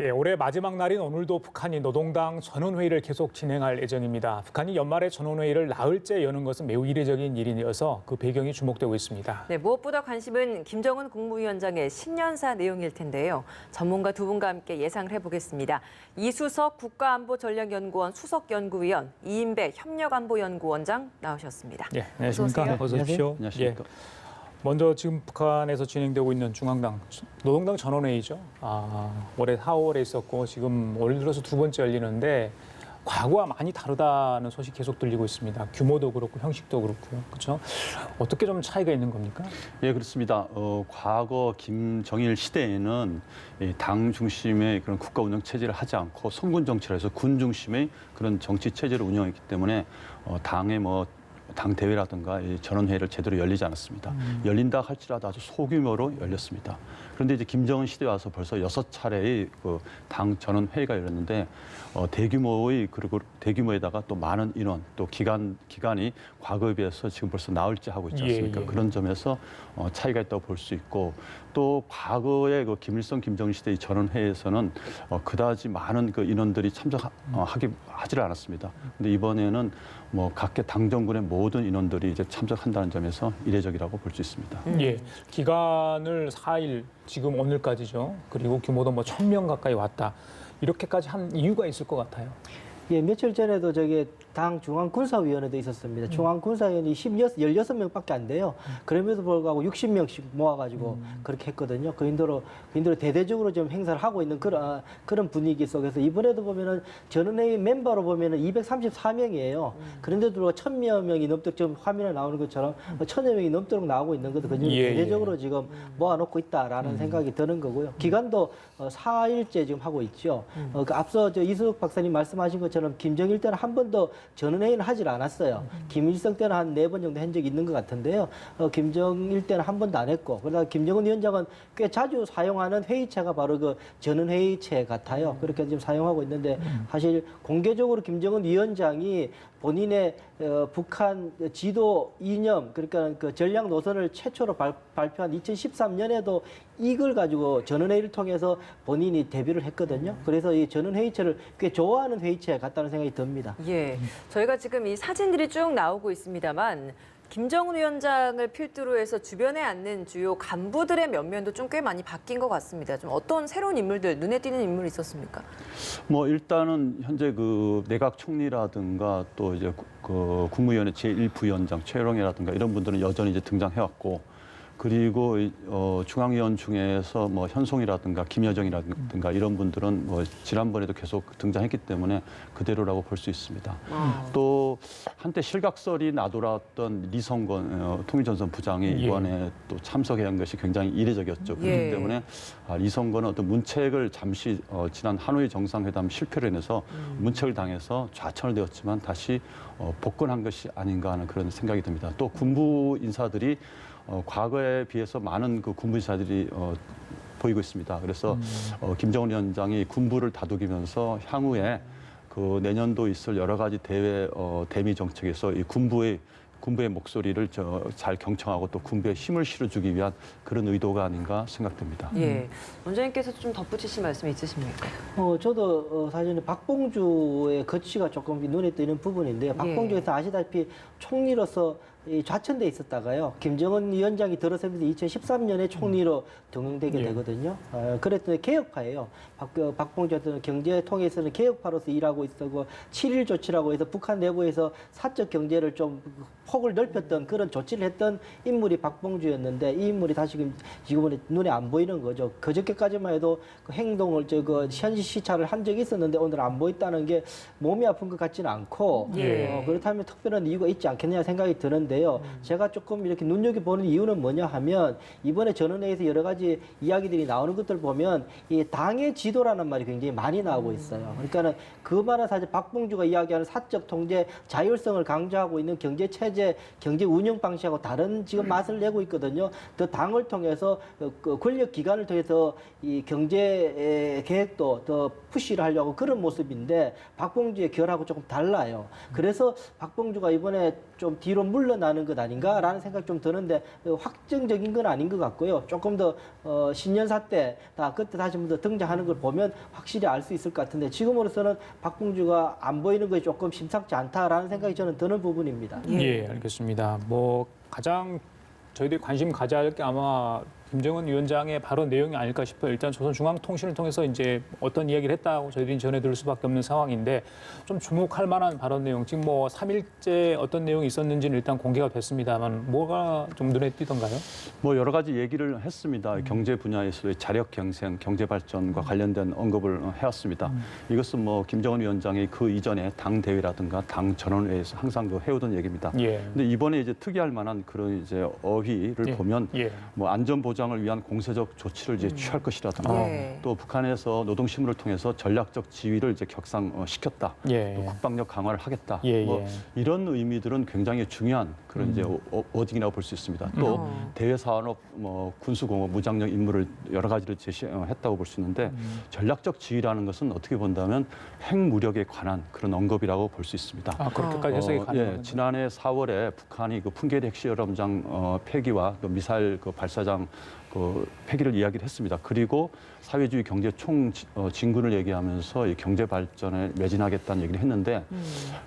예, 올해 마지막 날인 오늘도 북한이 노동당 전원회의를 계속 진행할 예정입니다. 북한이 연말에 전원회의를 나흘째 여는 것은 매우 이례적인 일이어서 그 배경이 주목되고 있습니다. 네, 무엇보다 관심은 김정은 국무위원장의 신년사 내용일 텐데요. 전문가 두 분과 함께 예상을 해보겠습니다. 이수석 국가안보전략연구원 수석연구위원, 이인백 협력안보연구원장 나오셨습니다. 예, 안녕하십니까? 어서 오십시오. 안녕하십니까? 예. 먼저 지금 북한에서 진행되고 있는 중앙당 노동당 전원회의죠. 올해 4월에 있었고 지금 올 들어서 두 번째 열리는데 과거와 많이 다르다는 소식 계속 들리고 있습니다. 규모도 그렇고 형식도 그렇고요. 그렇죠? 어떻게 좀 차이가 있는 겁니까? 예, 그렇습니다. 과거 김정일 시대에는 이 당 중심의 그런 국가 운영 체제를 하지 않고 성군 정치를 해서 군 중심의 그런 정치 체제를 운영했기 때문에 당의 당 대회라든가 이 전원회의를 제대로 열리지 않았습니다. 열린다 할지라도 아주 소규모로 열렸습니다. 그런데 이제 김정은 시대에 와서 벌써 6차례의 그 당 전원회의가 열렸는데 대규모에다가 또 많은 인원 또 기간이 과거에 비해서 지금 벌써 나흘째 하고 있지 않습니까? 예. 그런 점에서 차이가 있다고 볼 수 있고 또 과거의 그 김일성 김정일 시대의 전원회의에서는 그다지 많은 그 인원들이 하지를 않았습니다. 근데 이번에는 각계 당정군의 모든 인원들이 이제 참석한다는 점에서 이례적이라고 볼 수 있습니다. 예, 기간을 4일 지금 오늘까지죠. 그리고 규모도 1,000명 가까이 왔다. 이렇게까지 한 이유가 있을 것 같아요. 예, 며칠 전에도 저기 당 중앙군사위원회도 있었습니다. 중앙군사위원이 16명밖에 안 돼요. 그럼에도 불구하고 60명씩 모아가지고 그렇게 했거든요. 그 인도로 대대적으로 좀 행사를 하고 있는 그런 분위기 속에서 이번에도 보면은 전원회의 멤버로 보면은 234명이에요. 그런데도 불구하고 1,000여 명이 넘도록 지금 화면에 나오는 것처럼 1,000여 명이 넘도록 나오고 있는 것도 그냥 대대적으로 지금 모아놓고 있다라는 생각이 드는 거고요. 기간도 4일째 지금 하고 있죠. 그 앞서 이수석 박사님 말씀하신 것처럼 김정일 때는 한 번도 전원회의는 하질 않았어요. 김일성 때는 한 4번 정도 한 적이 있는 것 같은데요. 김정일 때는 한 번도 안 했고, 그러다 김정은 위원장은 꽤 자주 사용하는 회의체가 바로 그 전원회의체 같아요. 그렇게 지금 사용하고 있는데 사실 공개적으로 김정은 위원장이 본인의 북한 지도 이념, 그러니까 그 전략 노선을 최초로 발표한 2013년에도 이걸 가지고 전원회의를 통해서 본인이 데뷔를 했거든요. 그래서 이 전원회의체를 꽤 좋아하는 회의체 같다는 생각이 듭니다. 예, 저희가 지금 이 사진들이 쭉 나오고 있습니다만 김정은 위원장을 필두로 해서 주변에 앉는 주요 간부들의 면면도 좀 꽤 많이 바뀐 것 같습니다. 좀 어떤 새로운 인물들, 눈에 띄는 인물이 있었습니까? 일단은 현재 그 내각 총리라든가 또 이제 그 국무위원회 제1부위원장 최영이라든가 이런 분들은 여전히 이제 등장해왔고, 그리고 중앙위원 중에서 현송이라든가 김여정이라든가 이런 분들은 지난번에도 계속 등장했기 때문에 그대로라고 볼 수 있습니다. 또 한때 실각설이 나돌았던 리성건 통일전선 부장이 이번에 또 참석해야 한 것이 굉장히 이례적이었죠. 그렇기 때문에 리성건은 어떤 문책을 잠시 지난 하노이 정상회담 실패로 인해서 문책을 당해서 좌천을 되었지만 다시 복권한 것이 아닌가 하는 그런 생각이 듭니다. 또 군부 인사들이 과거에 비해서 많은 그 군부인사들이 보이고 있습니다. 그래서 김정은 위원장이 군부를 다독이면서 향후에 그 내년도 있을 여러 가지 대미 정책에서 이 군부의 목소리를 잘 경청하고 또 군부에 힘을 실어주기 위한 그런 의도가 아닌가 생각됩니다. 예, 원장님께서 좀 덧붙이실 말씀 있으십니까? 저도 사실은 박봉주의 거취가 조금 눈에 띄는 부분인데요. 박봉주에서 아시다시피 총리로서 좌천돼 있었다가요. 김정은 위원장이 들어서면서 2013년에 총리로 등용되게 되거든요. 그랬더니 개혁파예요. 박봉주 같은 경제 통해서는 개혁파로서 일하고 있었고 7.1 조치라고 해서 북한 내부에서 사적 경제를 좀 폭을 넓혔던 그런 조치를 했던 인물이 박봉주였는데 이 인물이 다시 지금은 눈에 안 보이는 거죠. 그저께까지만 해도 그 행동을 현지 시찰을 한 적이 있었는데 오늘 안 보였다는 게 몸이 아픈 것 같지는 않고 그렇다면 특별한 이유가 있지 않겠냐 생각이 드는데요. 제가 조금 이렇게 눈여겨보는 이유는 뭐냐 하면 이번에 전원회의에서 여러 가지 이야기들이 나오는 것들 보면 이 당의 지도라는 말이 굉장히 많이 나오고 있어요. 그러니까는 그 말은 사실 박봉주가 이야기하는 사적 통제 자율성을 강조하고 있는 경제 체제, 경제 운영 방식하고 다른 지금 맛을 내고 있거든요. 더 당을 통해서 그 권력 기관을 통해서 이 경제 계획도 더 푸시를 하려고 그런 모습인데 박봉주의 결하고 조금 달라요. 그래서 박봉주가 이번에 좀 뒤로 물러나 나는 것 아닌가라는 생각 좀 드는데 확정적인 건 아닌 것 같고요. 조금 더 신년사 때 그때 다시 한번 더 등장하는 걸 보면 확실히 알 수 있을 것 같은데 지금으로서는 박봉주가 안 보이는 것이 조금 심상치 않다라는 생각이 저는 드는 부분입니다. 예, 알겠습니다. 뭐 가장 저희들이 관심 가져야 할 게 아마 김정은 위원장의 발언 내용이 아닐까 싶어요. 일단 조선중앙통신을 통해서 이제 어떤 이야기를 했다고 저희들이 전해 들을 수밖에 없는 상황인데 좀 주목할 만한 발언 내용, 지금 뭐 3일째 어떤 내용이 있었는지는 일단 공개가 됐습니다만 뭐가 좀 눈에 띄던가요? 뭐 여러 가지 얘기를 했습니다. 경제 분야에서의 자력 경생, 경제 발전과 관련된 언급을 해왔습니다. 이것은 뭐 김정은 위원장이 그 이전에 당 대회라든가 당 전원회에서 항상 그 해오던 얘기입니다. 예. 근데 이번에 이제 특이할 만한 그런 이제 어휘를 예. 보면 예. 뭐 안전 보장을 위한 공세적 조치를 이제 취할 것이라든가 예. 또 북한에서 노동신문을 통해서 전략적 지위를 이제 격상시켰다. 예. 또 국방력 강화를 하겠다. 예, 뭐 예. 이런 의미들은 굉장히 중요한 그런 이제 워딩이라고 볼 수 있습니다. 또 대외 산업, 뭐 군수공업, 무장력 임무를 여러 가지를 제시했다고 볼 수 있는데 전략적 지위라는 것은 어떻게 본다면 핵무력에 관한 그런 언급이라고 볼 수 있습니다. 아, 그렇게까지 해석이 가능합니다. 지난해 4월에 북한이 그 풍계리 핵실험장 폐기와 그 미사일 그 발사장 그 폐기를 이야기를 했습니다. 그리고 사회주의 경제 총 진군을 얘기하면서 이 경제 발전에 매진하겠다는 얘기를 했는데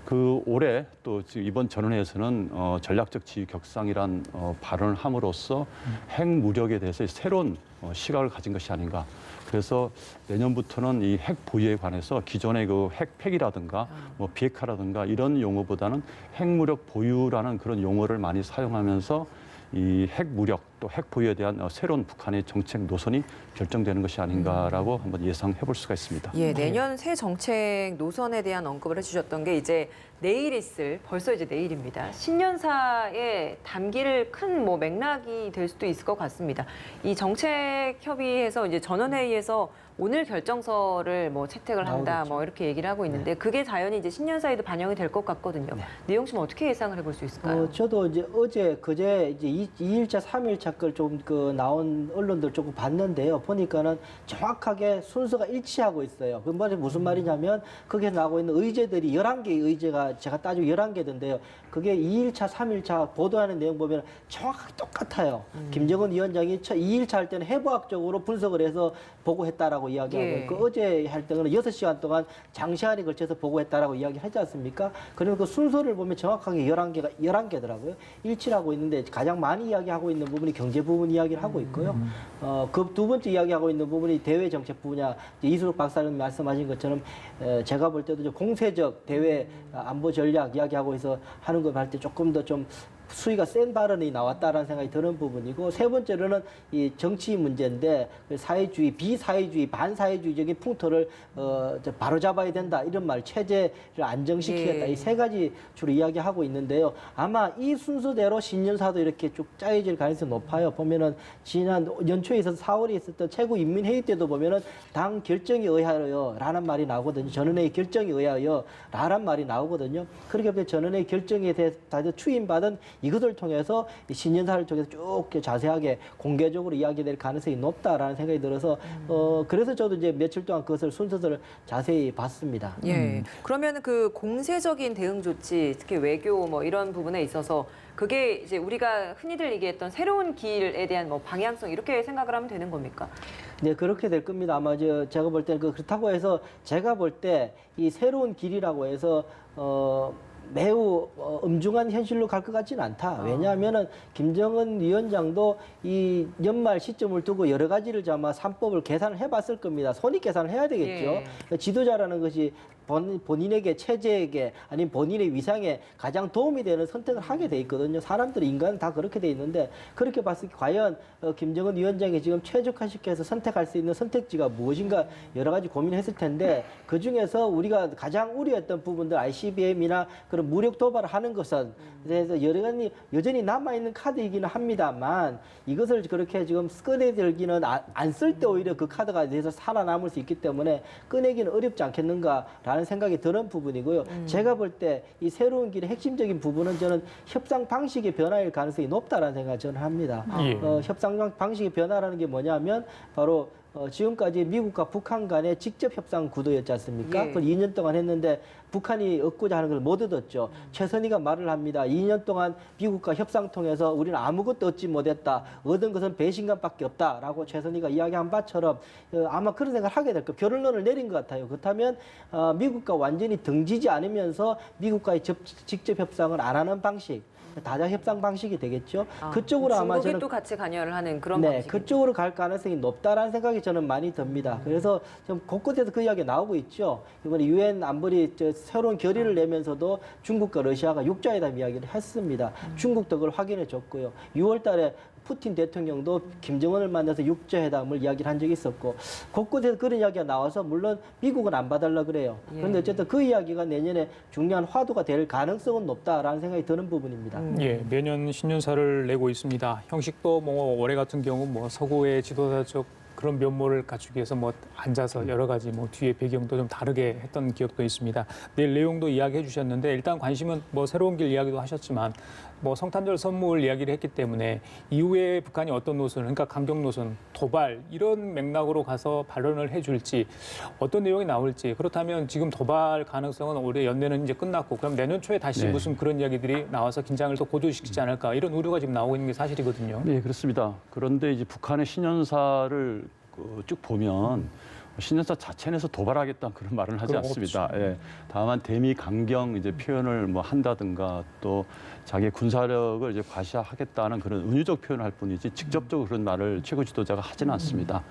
그 올해 또 지금 이번 전원회에서는 전략적 지위 격상이란 발언을 함으로써 핵무력에 대해서 새로운 시각을 가진 것이 아닌가. 그래서 내년부터는 이 핵 보유에 관해서 기존의 그 핵 폐기라든가 뭐 비핵화라든가 이런 용어보다는 핵무력 보유라는 그런 용어를 많이 사용하면서 이 핵무력 또 핵 보유에 대한 새로운 북한의 정책 노선이 결정되는 것이 아닌가라고 한번 예상해 볼 수가 있습니다. 예, 내년 새 정책 노선에 대한 언급을 해주셨던 게 이제 내일 있을, 벌써 이제 내일입니다. 신년사에 담길 큰 뭐 맥락이 될 수도 있을 것 같습니다. 이 정책 협의에서 이제 전원회의에서 오늘 결정서를 뭐 채택을 한다, 나오겠죠. 뭐 이렇게 얘기를 하고 있는데 그게 자연히 이제 신년사에도 반영이 될 것 같거든요. 내용 좀 어떻게 예상을 해볼 수 있을까요? 저도 이제 그제 이제 2일차, 3일차 걸 좀 나온 언론들 조금 봤는데요. 보니까는 정확하게 순서가 일치하고 있어요. 그 말이 무슨 말이냐면 거기에 나오고 있는 의제들이 11개의 의제가 제가 따지고 11개던데요. 그게 2일차, 3일차 보도하는 내용 보면 정확하게 똑같아요. 김정은 위원장이 2일차 할 때는 해부학적으로 분석을 해서 보고했다라고 이야기하고 예. 그 어제 할 때는 6시간 동안 장시간에 걸쳐서 보고했다라고 이야기하지 않습니까? 그리고 그 순서를 보면 정확하게 11개더라고요. 일치하고 있는데 가장 많이 이야기하고 있는 부분이 경제 부분 이야기를 하고 있고요. 그 두 번째 이야기하고 있는 부분이 대외 정책 분야. 이수록 박사님 말씀하신 것처럼 제가 볼 때도 좀 공세적 대외 안보 전략 이야기하고 해서 하는 걸 할 때 조금 더 좀 수위가 센 발언이 나왔다라는 생각이 드는 부분이고 세 번째로는 이 정치 문제인데 사회주의, 비사회주의, 반사회주의적인 풍토를 바로 잡아야 된다 이런 말, 체제를 안정시키겠다 예. 이 세 가지 주로 이야기하고 있는데요. 아마 이 순서대로 신년사도 이렇게 쭉 짜여질 가능성이 높아요. 보면은 지난 연초에 있어서 4월에 있었던 최고인민회의 때도 보면은 당 결정에 의하여라는 말이 나오거든요. 전원회의 결정에 의하여라는 말이 나오거든요. 그렇게 보면 전원회의 결정에 대해서 다들 추임받은 이것을 통해서 신년사를 통해서 쭉 자세하게 공개적으로 이야기될 가능성이 높다라는 생각이 들어서 그래서 저도 이제 며칠 동안 그것을 순서를 자세히 봤습니다. 예. 그러면 그 공세적인 대응 조치, 특히 외교 뭐 이런 부분에 있어서 그게 이제 우리가 흔히들 얘기했던 새로운 길에 대한 뭐 방향성 이렇게 생각을 하면 되는 겁니까? 네, 그렇게 될 겁니다. 아마 제가 볼 때는 그렇다고 해서 제가 볼 때 이 새로운 길이라고 해서 매우 엄중한 현실로 갈 것 같지는 않다. 왜냐하면은 김정은 위원장도 이 연말 시점을 두고 여러 가지를 아마 3법을 계산을 해봤을 겁니다. 손익 계산을 해야 되겠죠. 예. 지도자라는 것이 본인에게 체제에게 아니면 본인의 위상에 가장 도움이 되는 선택을 하게 돼 있거든요. 사람들이 인간은 다 그렇게 돼 있는데 그렇게 봤을 때 과연 김정은 위원장이 지금 최적화시켜서 선택할 수 있는 선택지가 무엇인가 여러 가지 고민했을 텐데 그 중에서 우리가 가장 우려했던 부분들 ICBM이나 그런 무력 도발을 하는 것은 그래서 여전히 남아 있는 카드이기는 합니다만 이것을 그렇게 지금 꺼내들기는 안 쓸 때 오히려 그 카드가 돼서 살아남을 수 있기 때문에 꺼내기는 어렵지 않겠는가라는 생각이 드는 부분이고요. 제가 볼 때 이 새로운 길의 핵심적인 부분은 저는 협상 방식의 변화일 가능성이 높다라는 생각을 저는 합니다. 예. 협상 방식의 변화라는 게 뭐냐면 바로 지금까지 미국과 북한 간의 직접 협상 구도였지 않습니까? 예. 그걸 2년 동안 했는데 북한이 얻고자 하는 걸 못 얻었죠. 최선희가 말을 합니다. 2년 동안 미국과 협상 통해서 우리는 아무것도 얻지 못했다. 얻은 것은 배신감밖에 없다라고 최선희가 이야기한 바처럼 아마 그런 생각을 하게 될 거예요. 결론을 내린 것 같아요. 그렇다면 미국과 완전히 등지지 않으면서 미국과의 직접 협상을 안 하는 방식. 다자 협상 방식이 되겠죠. 그쪽으로 아마 중국이 저는 또 같이 관여를 하는 그런 네, 방식. 그쪽으로 갈 가능성이 높다라는 생각이 저는 많이 듭니다. 그래서 좀 곳곳에서 그 이야기가 나오고 있죠. 이번에 유엔 안보리 새로운 결의를 내면서도 중국과 러시아가 육자회담 이야기를 했습니다. 중국도 그걸 확인해 줬고요. 6월 달에 푸틴 대통령도 김정은을 만나서 육자회담을 이야기를 한 적이 있었고 곳곳에서 그런 이야기가 나와서 물론 미국은 안 봐달라 그래요. 그런데 어쨌든 그 이야기가 내년에 중요한 화두가 될 가능성은 높다라는 생각이 드는 부분입니다. 예, 매년 신년사를 내고 있습니다. 형식도 뭐 올해 같은 경우 뭐 서구의 지도자적 그런 면모를 갖추기 위해서 뭐 앉아서 여러 가지 뭐 뒤에 배경도 좀 다르게 했던 기억도 있습니다. 내일 내용도 이야기해 주셨는데 일단 관심은 뭐 새로운 길 이야기도 하셨지만 뭐 성탄절 선물 이야기를 했기 때문에 이후에 북한이 어떤 노선, 그러니까 강경 노선, 도발 이런 맥락으로 가서 발언을 해줄지 어떤 내용이 나올지 그렇다면 지금 도발 가능성은 올해 연내는 이제 끝났고 그럼 내년 초에 다시 네. 무슨 그런 이야기들이 나와서 긴장을 더 고조시키지 않을까 이런 우려가 지금 나오고 있는 게 사실이거든요. 네, 그렇습니다. 그런데 이제 북한의 신년사를 쭉 보면 신년사 자체에서 도발하겠다는 그런 말은 하지 그럼 않습니다. 없죠. 예. 다만 대미 강경 이제 표현을 뭐 한다든가 또 자기 군사력을 이제 과시하겠다는 그런 은유적 표현을 할 뿐이지 직접적으로 그런 말을 최고 지도자가 하지는 않습니다.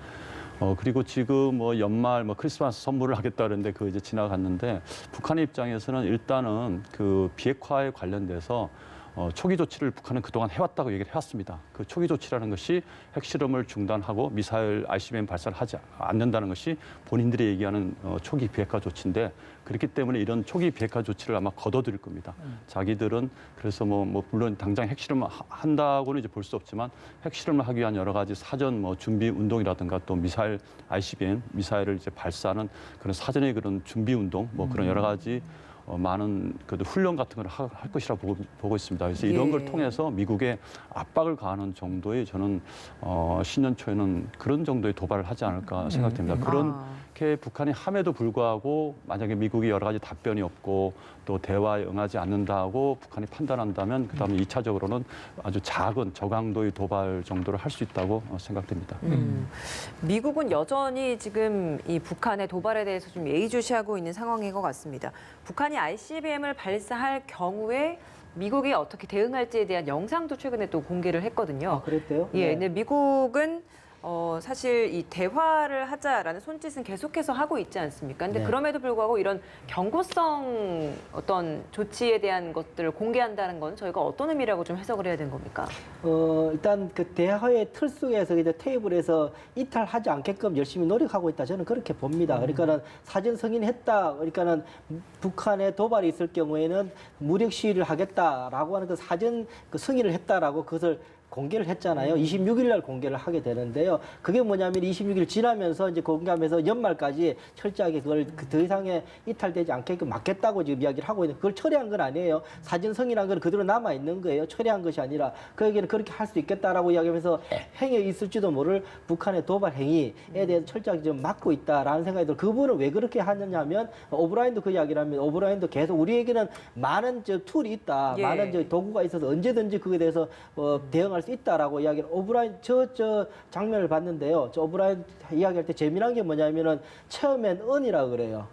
그리고 지금 뭐 연말 뭐 크리스마스 선물을 하겠다 그러는데 그 이제 지나갔는데 북한의 입장에서는 일단은 그 비핵화에 관련돼서 초기 조치를 북한은 그동안 해왔다고 얘기를 해왔습니다. 그 초기 조치라는 것이 핵실험을 중단하고 미사일 ICBM 발사를 하지 않는다는 것이 본인들이 얘기하는 초기 비핵화 조치인데 그렇기 때문에 이런 초기 비핵화 조치를 아마 거둬들일 겁니다. 자기들은 그래서 뭐 물론 당장 핵실험을 한다고는 이제 볼 수 없지만 핵실험을 하기 위한 여러 가지 사전 뭐 준비 운동이라든가 또 미사일 ICBM 미사일을 이제 발사하는 그런 사전의 그런 준비 운동 뭐 그런 여러 가지 많은 그래도 훈련 같은 걸 할 것이라고 보고 있습니다. 그래서 이런 걸 통해서 미국에 압박을 가하는 정도의 저는 신년 초에는 그런 정도의 도발을 하지 않을까 생각됩니다. 그렇게 북한이 함에도 불구하고 만약에 미국이 여러 가지 답변이 없고 또 대화에 응하지 않는다고 북한이 판단한다면 그다음에 2차적으로는 아주 작은 저강도의 도발 정도를 할 수 있다고 생각됩니다. 미국은 여전히 지금 이 북한의 도발에 대해서 좀 예의주시하고 있는 상황인 것 같습니다. 북한이 ICBM을 발사할 경우에 미국이 어떻게 대응할지에 대한 영상도 최근에 또 공개를 했거든요. 그랬대요? 예, 네. 근데 미국은 사실 이 대화를 하자라는 손짓은 계속해서 하고 있지 않습니까? 근데 네. 그럼에도 불구하고 이런 경고성 어떤 조치에 대한 것들을 공개한다는 건 저희가 어떤 의미라고 좀 해석을 해야 되는 겁니까? 일단 그 대화의 틀 속에서 이제 테이블에서 이탈하지 않게끔 열심히 노력하고 있다. 저는 그렇게 봅니다. 그러니까는 사전 승인했다. 그러니까는 북한에 도발이 있을 경우에는 무력 시위를 하겠다라고 하는 그 사전 그 승인을 했다라고 그것을 공개를 했잖아요. 26일 날 공개를 하게 되는데요. 그게 뭐냐면 26일 지나면서 이제 공개하면서 연말까지 철저하게 그걸 더 이상의 이탈되지 않게끔 막겠다고 지금 이야기를 하고 있는 그걸 처리한 건 아니에요. 사전 승인한 건 그대로 남아 있는 거예요. 처리한 것이 아니라 그에게는 그렇게 할 수 있겠다라고 이야기하면서 행위에 있을지도 모를 북한의 도발 행위에 대해서 철저하게 좀 막고 있다라는 생각이 들어요. 그분은 왜 그렇게 하느냐면 오브라인도 그 이야기를 합니다. 오브라인도 계속 우리에게는 많은 툴이 있다. 예. 많은 도구가 있어서 언제든지 그에 대해서 대응할 수 있다라고 이야기를 오브라인 저 장면을 봤는데요. 저 오브라인 이야기할 때 재미난 게 뭐냐면은 처음엔 은이라고 그래요.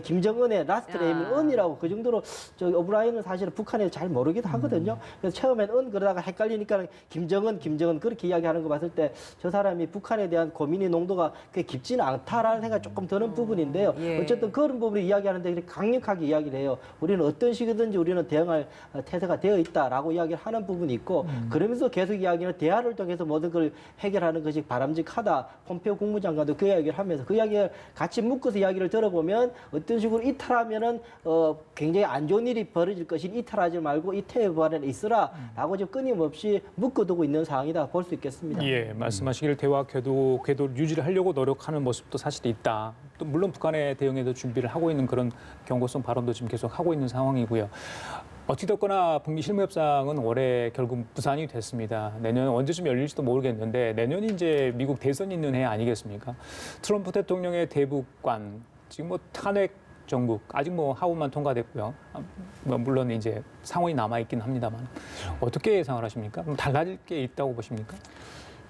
김정은의 라스트 네임은 은이라고 그 정도로 저 오브라인은 사실은 북한에 잘 모르기도 하거든요. 그래서 처음엔 은 그러다가 헷갈리니까 김정은 그렇게 이야기하는 거 봤을 때 저 사람이 북한에 대한 고민의 농도가 그렇게 깊지는 않다라는 생각이 조금 드는 부분인데요. 예. 어쨌든 그런 부분을 이야기하는데 그렇게 강력하게 이야기를 해요. 우리는 어떤 식이든지 우리는 대응할 태세가 되어 있다라고 이야기를 하는 부분이 있고 그러면서 계속 이야기는 대화를 통해서 모든 걸 해결하는 것이 바람직하다. 폼페오 국무장관도 그 이야기를 하면서 그 이야기를 같이 묶어서 이야기를 들어보면 어떤 식으로 이탈하면은 굉장히 안 좋은 일이 벌어질 것이니 이탈하지 말고 이탈에 있으라라고 지금 끊임없이 묶어두고 있는 상황이다 볼 수 있겠습니다. 예, 말씀하시길 대화 궤도를 유지를 하려고 노력하는 모습도 사실 있다. 또 물론 북한의 대응에도 준비를 하고 있는 그런 경고성 발언도 지금 계속 하고 있는 상황이고요. 어찌됐거나 북미 실무협상은 올해 결국 무산이 됐습니다. 내년 언제쯤 열릴지도 모르겠는데 내년이 이제 미국 대선이 있는 해 아니겠습니까? 트럼프 대통령의 대북관, 지금 뭐 탄핵 정국 아직 뭐 하우만 통과됐고요. 뭐 물론 이제 상원이 남아 있긴 합니다만 어떻게 예상을 하십니까? 그럼 달라질 게 있다고 보십니까?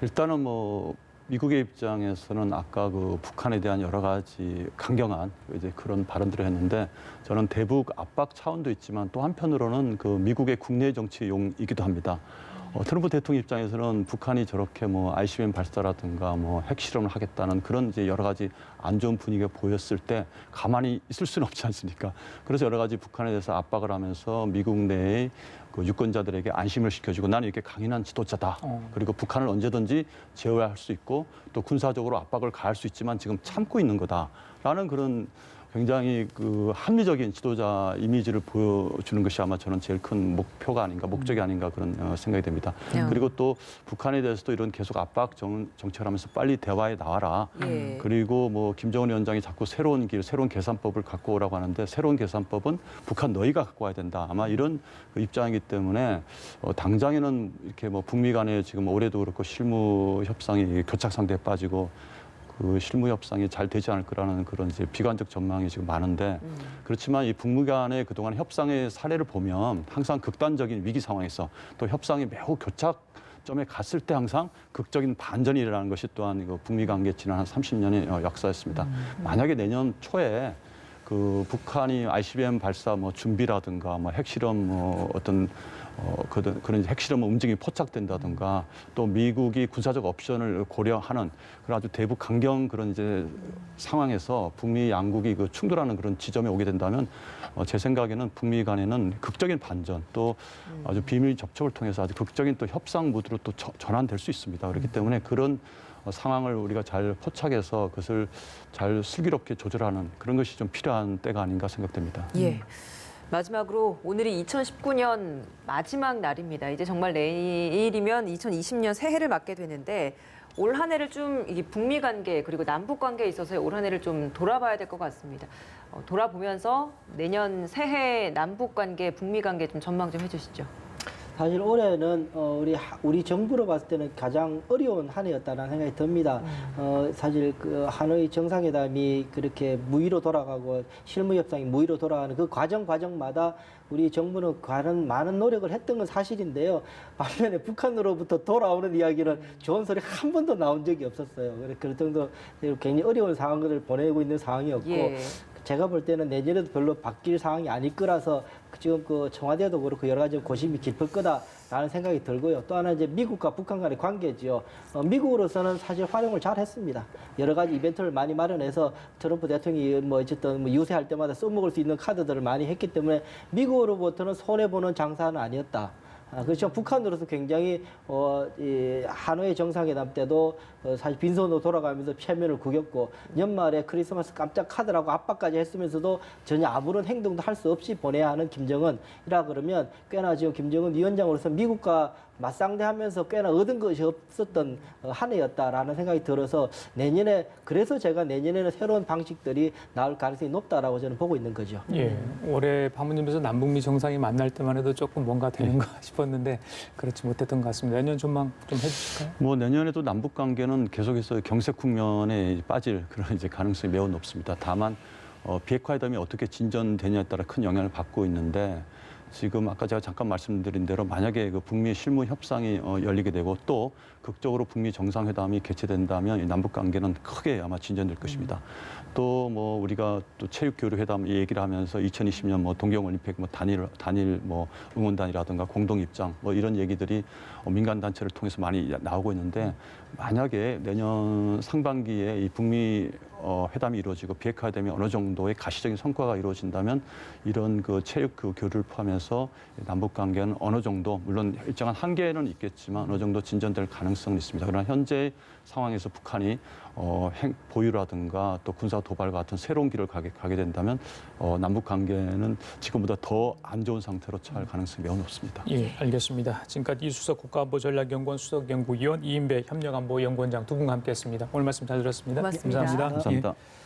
일단은 뭐 미국의 입장에서는 아까 그 북한에 대한 여러 가지 강경한 이제 그런 발언들을 했는데 저는 대북 압박 차원도 있지만 또 한편으로는 그 미국의 국내 정치용이기도 합니다. 트럼프 대통령 입장에서는 북한이 저렇게 뭐 ICBM 발사라든가 뭐 핵실험을 하겠다는 그런 이제 여러 가지 안 좋은 분위기가 보였을 때 가만히 있을 수는 없지 않습니까? 그래서 여러 가지 북한에 대해서 압박을 하면서 미국 내의 그 유권자들에게 안심을 시켜주고 나는 이렇게 강인한 지도자다. 그리고 북한을 언제든지 제어할 수 있고 또 군사적으로 압박을 가할 수 있지만 지금 참고 있는 거다라는 그런 굉장히 그 합리적인 지도자 이미지를 보여주는 것이 아마 저는 제일 큰 목표가 아닌가, 목적이 아닌가 그런 생각이 됩니다. 그리고 또 북한에 대해서도 이런 계속 압박 정책을 하면서 빨리 대화에 나와라. 그리고 뭐 김정은 위원장이 자꾸 새로운 길, 새로운 계산법을 갖고 오라고 하는데 새로운 계산법은 북한 너희가 갖고 와야 된다. 아마 이런 그 입장이기 때문에 당장에는 이렇게 뭐 북미 간에 지금 올해도 그렇고 실무 협상이 교착 상태에 빠지고 그 실무 협상이 잘 되지 않을 거라는 그런 이제 비관적 전망이 지금 많은데 그렇지만 이 북미 간의 그동안 협상의 사례를 보면 항상 극단적인 위기 상황에서 또 협상이 매우 교착점에 갔을 때 항상 극적인 반전이 일어나는 것이 또한 이거 북미 관계 지난 한 30년의 역사였습니다. 만약에 내년 초에 그 북한이 ICBM 발사 뭐 준비라든가 뭐 핵실험 뭐 어떤 그런 핵실험 움직임이 포착된다든가 또 미국이 군사적 옵션을 고려하는 그런 아주 대북 강경 그런 이제 상황에서 북미 양국이 그 충돌하는 그런 지점에 오게 된다면 제 생각에는 북미 간에는 극적인 반전 또 아주 비밀 접촉을 통해서 아주 극적인 또 협상 무드로 또 전환될 수 있습니다. 그렇기 때문에 그런 상황을 우리가 잘 포착해서 그것을 잘 슬기롭게 조절하는 그런 것이 좀 필요한 때가 아닌가 생각됩니다. 예. 마지막으로 오늘이 2019년 마지막 날입니다. 이제 정말 내일이면 2020년 새해를 맞게 되는데 올 한 해를 좀 이게 북미 관계 그리고 남북 관계에 있어서 올 한 해를 좀 돌아봐야 될 것 같습니다. 돌아보면서 내년 새해 남북 관계, 북미 관계 좀 전망 좀 해주시죠. 사실 올해는 우리 정부로 봤을 때는 가장 어려운 한 해였다는 생각이 듭니다. 사실 그 하노이 정상회담이 그렇게 무의로 돌아가고 실무 협상이 무의로 돌아가는 그 과정마다 우리 정부는 많은 노력을 했던 건 사실인데요. 반면에 북한으로부터 돌아오는 이야기는 좋은 소리 한 번도 나온 적이 없었어요. 그럴 정도 굉장히 어려운 상황을 보내고 있는 상황이었고. 예. 제가 볼 때는 내년에도 별로 바뀔 상황이 아닐 거라서 지금 그 청와대도 그렇고 여러 가지 고심이 깊을 거다라는 생각이 들고요. 또 하나 이제 미국과 북한 간의 관계지요. 미국으로서는 사실 활용을 잘 했습니다. 여러 가지 이벤트를 많이 마련해서 트럼프 대통령이 뭐 어쨌든 뭐 유세할 때마다 써먹을 수 있는 카드들을 많이 했기 때문에 미국으로부터는 손해보는 장사는 아니었다. 그렇죠. 북한으로서 굉장히 이 하노이 정상회담 때도 사실 빈손으로 돌아가면서 체면을 구겼고 연말에 크리스마스 깜짝 카드라고 압박까지 했으면서도 전혀 아무런 행동도 할 수 없이 보내야 하는 김정은이라 그러면 꽤나 지금 김정은 위원장으로서 미국과 맞상대하면서 꽤나 얻은 것이 없었던 한 해였다라는 생각이 들어서 그래서 제가 내년에는 새로운 방식들이 나올 가능성이 높다라고 저는 보고 있는 거죠. 예, 올해 방문님에서 남북미 정상이 만날 때만 해도 조금 뭔가 되는가 싶었는데 그렇지 못했던 것 같습니다. 내년 전망 좀 해주실까요? 뭐 내년에도 남북 관계는 계속해서 경색 국면에 빠질 그런 이제 가능성이 매우 높습니다. 다만 비핵화회담이 어떻게 진전되냐에 따라 큰 영향을 받고 있는데 지금 아까 제가 잠깐 말씀드린 대로 만약에 그 북미 실무 협상이 열리게 되고 또 극적으로 북미 정상회담이 개최된다면 이 남북 관계는 크게 아마 진전될 것입니다. 또 뭐 우리가 또 체육교류 회담 얘기를 하면서 2020년 뭐 동계올림픽 뭐 단일 뭐 응원단이라든가 공동 입장 뭐 이런 얘기들이 민간 단체를 통해서 많이 나오고 있는데 만약에 내년 상반기에 이 북미 회담이 이루어지고 비핵화회담이 어느 정도의 가시적인 성과가 이루어진다면 이런 그 체육 그 교류를 포함해서 남북 관계는 어느 정도 물론 일정한 한계는 있겠지만 어느 정도 진전될 가능성은 있습니다. 그러나 현재 상황에서 북한이 핵 보유라든가 또 군사 도발 같은 새로운 길을 가게 된다면 남북 관계는 지금보다 더 안 좋은 상태로 처할 가능성이 매우 높습니다. 예, 알겠습니다. 지금까지 이수석 국가안보전략연구원 수석연구위원 이인배 협력안보연구원장 두 분과 함께했습니다. 오늘 말씀 잘 들었습니다. 고맙습니다. 감사합니다. 감사합니다. 예.